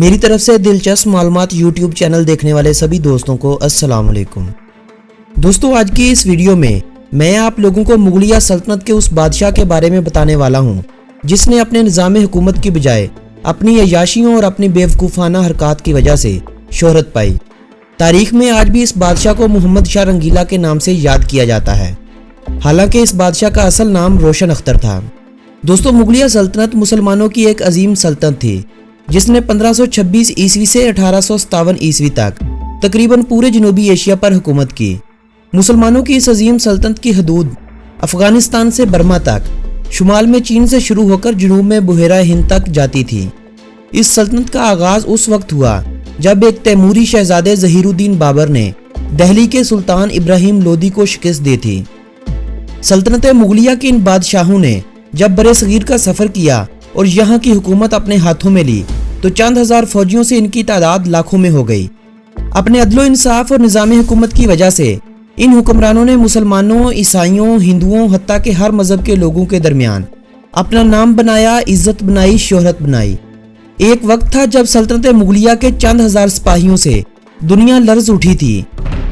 میری طرف سے دلچسپ معلومات یوٹیوب چینل دیکھنے والے سبھی دوستوں کو السلام علیکم۔ دوستو، آج کی اس ویڈیو میں آپ لوگوں کو مغلیہ سلطنت کے اس بادشاہ کے بارے میں بتانے والا ہوں جس نے اپنے نظام حکومت کی بجائے اپنی عیاشیوں اور اپنی بیوقوفانہ حرکات کی وجہ سے شہرت پائی۔ تاریخ میں آج بھی اس بادشاہ کو محمد شاہ رنگیلا کے نام سے یاد کیا جاتا ہے، حالانکہ اس بادشاہ کا اصل نام روشن اختر تھا۔ دوستو، مغلیہ سلطنت مسلمانوں کی ایک عظیم سلطنت تھی جس نے 1526 عیسوی سے 1857 عیسوی تک تقریباً پورے جنوبی ایشیا پر حکومت کی۔ مسلمانوں کی اس عظیم سلطنت کی حدود افغانستان سے برما تک، شمال میں چین سے شروع ہو کر جنوب میں بحیرہ ہند تک جاتی تھی۔ اس سلطنت کا آغاز اس وقت ہوا جب ایک تیموری شہزادے ظہیر الدین بابر نے دہلی کے سلطان ابراہیم لودھی کو شکست دی تھی۔ سلطنت مغلیہ کے ان بادشاہوں نے جب برِ صغیر کا سفر کیا اور یہاں کی حکومت اپنے ہاتھوں میں لی تو چند ہزار فوجیوں سے ان کی تعداد لاکھوں میں ہو گئی۔ اپنے عدل و انصاف اور نظام حکومت کی وجہ سے ان حکمرانوں نے مسلمانوں، عیسائیوں، ہندوؤں، حتیٰ کہ ہر مذہب کے لوگوں کے درمیان اپنا نام بنایا، عزت بنائی، شہرت بنائی۔ ایک وقت تھا جب سلطنت مغلیہ کے چند ہزار سپاہیوں سے دنیا لرز اٹھی تھی۔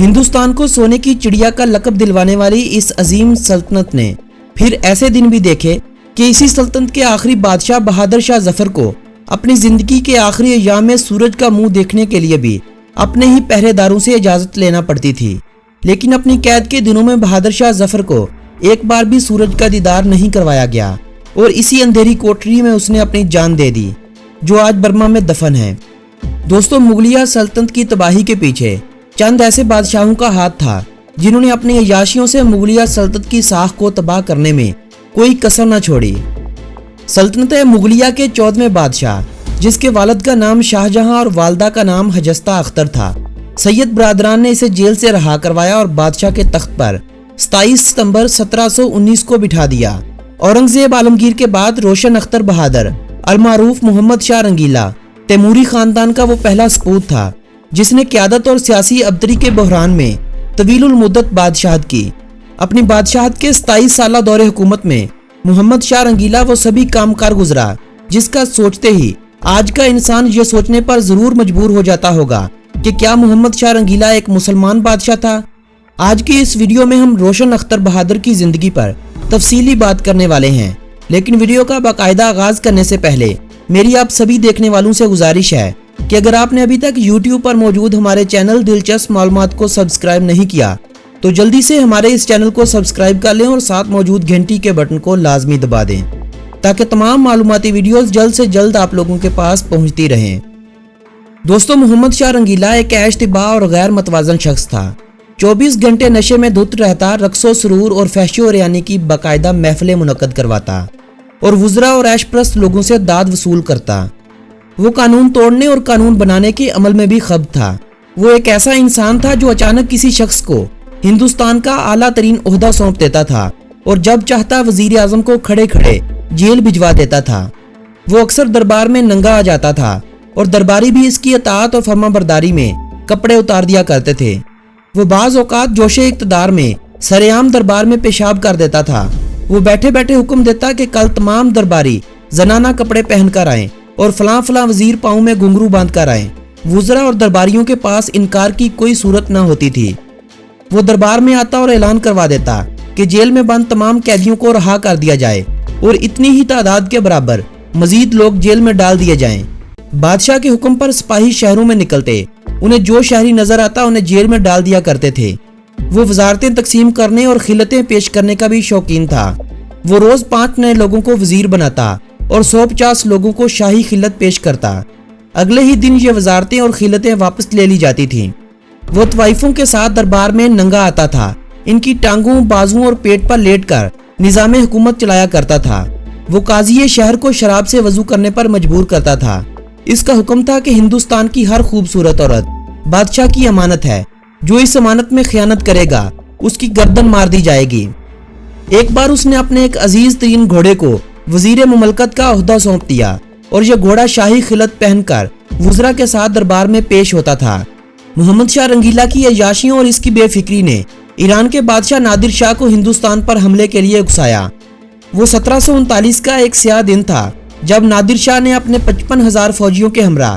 ہندوستان کو سونے کی چڑیا کا لقب دلوانے والی اس عظیم سلطنت نے پھر ایسے دن بھی دیکھے کہ اسی سلطنت کے آخری بادشاہ بہادر شاہ ظفر کو اپنی زندگی کے آخری ایام میں سورج کا منہ دیکھنے کے لیے بھی اپنے ہی پہرے داروں سے اجازت لینا پڑتی تھی۔ لیکن اپنی قید کے دنوں میں بہادر شاہ ظفر کو ایک بار بھی سورج کا دیدار نہیں کروایا گیا اور اسی اندھیری کوٹری میں اس نے اپنی جان دے دی جو آج برما میں دفن ہے۔ دوستو، مغلیہ سلطنت کی تباہی کے پیچھے چند ایسے بادشاہوں کا ہاتھ تھا جنہوں نے اپنی عیاشیوں سے مغلیہ سلطنت کی ساکھ کو تباہ کرنے میں کوئی کسر نہ چھوڑی۔ سلطنت مغلیہ کے 14ویں بادشاہ، جس کے والد کا نام شاہ جہاں اور والدہ کا نام حجستہ اختر تھا، سید برادران نے اسے جیل سے رہا کروایا اور بادشاہ کے تخت پر 27 ستمبر 1719 کو بٹھا دیا۔ اورنگزیب عالمگیر کے بعد روشن اختر بہادر المعروف محمد شاہ رنگیلا تیموری خاندان کا وہ پہلا سپوت تھا جس نے قیادت اور سیاسی ابتری کے بحران میں طویل المدت بادشاہت کی۔ اپنی بادشاہت کے 27 سالہ دور حکومت میں محمد شاہ رنگیلا وہ سبھی کام کار گزرا جس کا سوچتے ہی آج کا انسان یہ سوچنے پر ضرور مجبور ہو جاتا ہوگا کہ کیا محمد شاہ رنگیلا ایک مسلمان بادشاہ تھا۔ آج کی اس ویڈیو میں ہم روشن اختر بہادر کی زندگی پر تفصیلی بات کرنے والے ہیں، لیکن ویڈیو کا باقاعدہ آغاز کرنے سے پہلے میری آپ سبھی دیکھنے والوں سے گزارش ہے کہ اگر آپ نے ابھی تک یوٹیوب پر موجود ہمارے چینل دلچسپ معلومات کو سبسکرائب نہیں کیا تو جلدی سے ہمارے اس چینل کو سبسکرائب کر لیں اور ساتھ موجود گھنٹی کے بٹن کو لازمی دبا دیں تاکہ تمام معلوماتی ویڈیوز جلد سے جلد آپ لوگوں کے پاس پہنچتی رہیں۔ دوستو، محمد شاہ رنگیلا ایک عیش طبع اور غیر متوازن شخص تھا۔ 24 گھنٹے نشے میں دھت رہتا، رقص و سرور اور فحش و ریانی کی باقاعدہ محفلیں منعقد کرواتا اور وزراء اور عیش پرست لوگوں سے داد وصول کرتا۔ وہ قانون توڑنے اور قانون بنانے کے عمل میں بھی خبر تھا۔ وہ ایک ایسا انسان تھا جو اچانک کسی شخص کو ہندوستان کا اعلیٰ ترین عہدہ سونپ دیتا تھا اور جب چاہتا وزیر اعظم کو کھڑے کھڑے جیل بھجوا دیتا تھا۔ وہ اکثر دربار میں ننگا آ جاتا تھا اور درباری بھی اس کی اطاعت اور فرما برداری میں کپڑے اتار دیا کرتے تھے۔ وہ بعض اوقات جوش اقتدار میں سرعام دربار میں پیشاب کر دیتا تھا۔ وہ بیٹھے بیٹھے حکم دیتا کہ کل تمام درباری زنانہ کپڑے پہن کر آئیں اور فلاں فلاں وزیر پاؤں میں گھنگرو باندھ کر آئیں۔ وزراء اور درباریوں کے پاس انکار کی کوئی صورت نہ ہوتی تھی۔ وہ دربار میں آتا اور اعلان کروا دیتا کہ جیل میں بند تمام قیدیوں کو رہا کر دیا جائے اور اتنی ہی تعداد کے برابر مزید لوگ جیل میں ڈال دیے جائیں۔ بادشاہ کے حکم پر سپاہی شہروں میں نکلتے، انہیں جو شہری نظر آتا انہیں جیل میں ڈال دیا کرتے تھے۔ وہ وزارتیں تقسیم کرنے اور خلتیں پیش کرنے کا بھی شوقین تھا۔ وہ روز 5 نئے لوگوں کو وزیر بناتا اور 150 لوگوں کو شاہی خلت پیش کرتا۔ اگلے ہی دن یہ وزارتیں اور خلتیں واپس لے لی جاتی تھیں۔ وہ طوائفوں کے ساتھ دربار میں ننگا آتا تھا، ان کی ٹانگوں، بازوؤں اور پیٹ پر لیٹ کر نظام حکومت چلایا کرتا تھا۔ وہ قاضی شہر کو شراب سے وضو کرنے پر مجبور کرتا تھا۔ اس کا حکم تھا کہ ہندوستان کی ہر خوبصورت عورت بادشاہ کی امانت ہے، جو اس امانت میں خیانت کرے گا اس کی گردن مار دی جائے گی۔ ایک بار اس نے اپنے ایک عزیز ترین گھوڑے کو وزیر مملکت کا عہدہ سونپ دیا اور یہ گھوڑا شاہی خلت پہن کر وزراء کے ساتھ دربار میں پیش ہوتا تھا۔ محمد شاہ رنگیلا کی عیاشیوں اور اس کی بے فکری نے ایران کے بادشاہ نادر شاہ کو ہندوستان پر حملے کے لیے اکسایا۔ وہ 1739 کا ایک سیاہ دن تھا جب نادر شاہ نے اپنے 55,000 فوجیوں کے ہمراہ